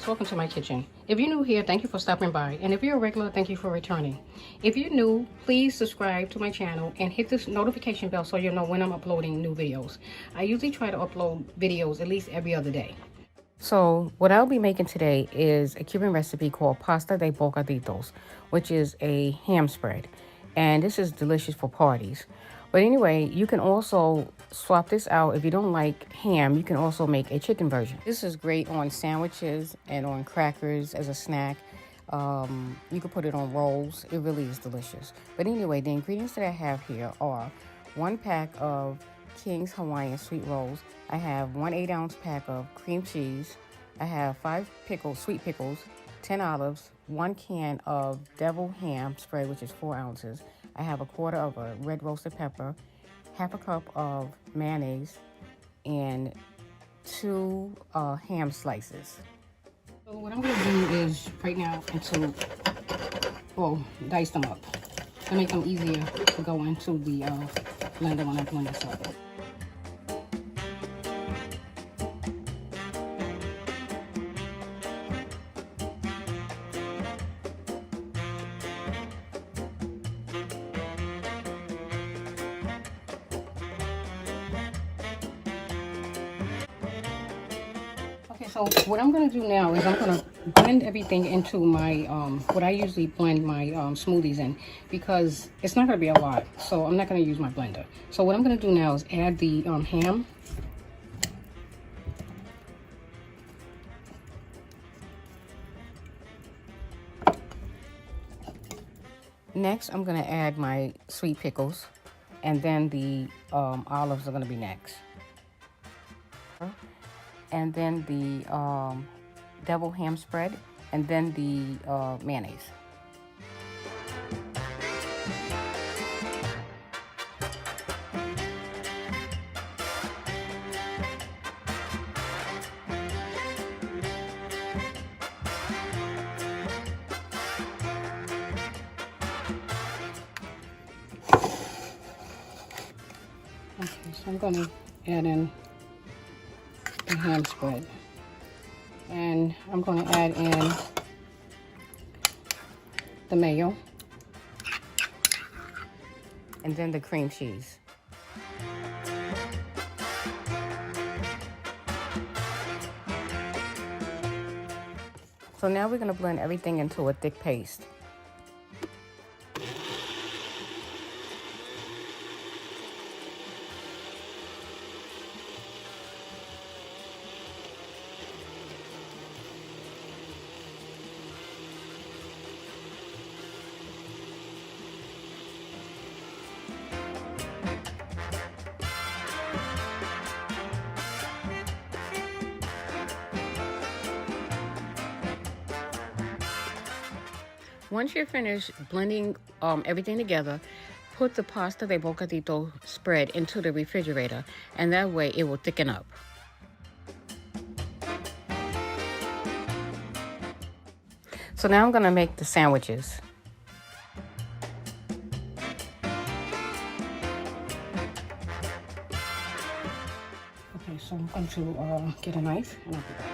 guys, welcome to my kitchen. If you're new here, thank you for stopping by, and if you're a regular, thank you for returning. If you're new, please subscribe to my channel and hit this notification bell so you'll know when I'm uploading new videos. I usually try to upload videos at least every other day. So what I'll be making today is a Cuban recipe called pasta de bocaditos, which is a ham spread, and this is delicious for parties. But anyway, you can also swap this out. If you don't like ham, you can also make a chicken version. This is great on sandwiches and on crackers as a snack. You can put it on rolls. It really is delicious. But anyway, the ingredients that I have here are 1 pack of King's Hawaiian sweet rolls. I have 1 8-ounce pack of cream cheese. I have 5 pickles, sweet pickles, 10 olives, 1 can of devil ham spread, which is 4 ounces. I have 1/4 of a red roasted pepper, 1/2 cup of mayonnaise, and 2 ham slices. So what I'm going to do is right now dice them up to make them easier to go into the blender when I blend this up. So what I'm going to do now is I'm going to blend everything into my, what I usually blend my smoothies in, because it's not going to be a lot, so I'm not going to use my blender. So what I'm going to do now is add the ham. Next, I'm going to add my sweet pickles, and then the olives are going to be next. And then the devil ham spread, and then the mayonnaise. Okay, so I'm going to add in the ham spread, and I'm going to add in the mayo, and then the cream cheese. So now we're going to blend everything into a thick paste. Once you're finished blending everything together, put the pasta de bocadito spread into the refrigerator, and that way it will thicken up. So now I'm going to make the sandwiches. Okay, so I'm going to get a knife, and I'll be back.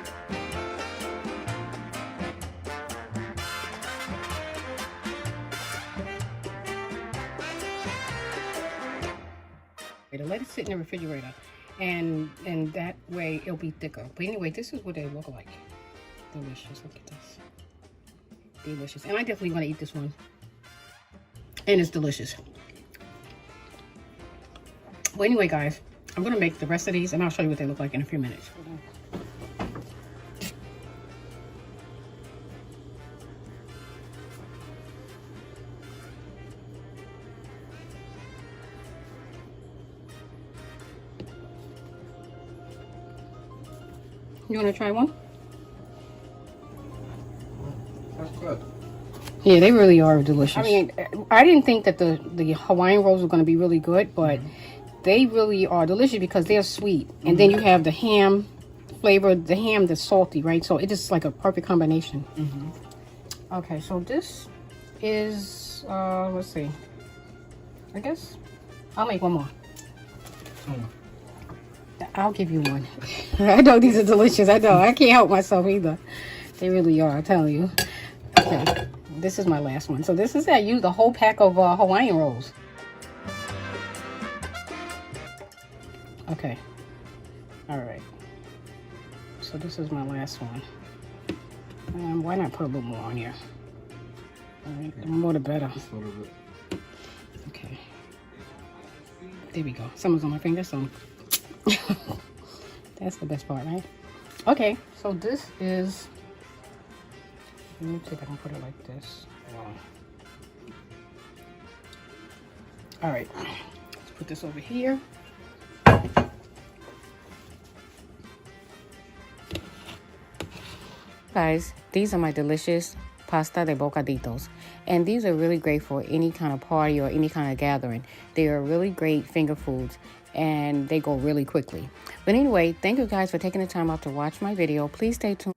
Let it sit in the refrigerator, and that way it'll be thicker. But anyway, this is what they look like. Delicious. Look at this. Delicious. And I definitely want to eat this one. And it's delicious. Well, anyway, guys, I'm going to make the rest of these, and I'll show you what they look like in a few minutes. You want to try one? That's good. Yeah, they really are delicious. I mean, I didn't think that the Hawaiian rolls were going to be really good, but they really are delicious because they're sweet. And then you have the ham flavor, the ham that's salty, right? So it's just like a perfect combination. Okay, so this is, let's see. I guess I'll make one more. I'll give you one. I know these are delicious. I know. I can't help myself either. They really are, I'm telling you. Okay, this is my last one. So this is, I used a whole pack of Hawaiian rolls. Okay. All right. So this is my last one. Why not put a little more on here? All right, the more the better. Just a little bit. Okay. There we go. Someone's on my finger, so that's the best part, right? Okay, so this is, let me see if I can put it like this. All right, let's put this over here. Guys, these are my delicious pasta de bocaditos, and these are really great for any kind of party or any kind of gathering. They are really great finger foods, and they go really quickly. But anyway, thank you guys for taking the time out to watch my video. Please stay tuned.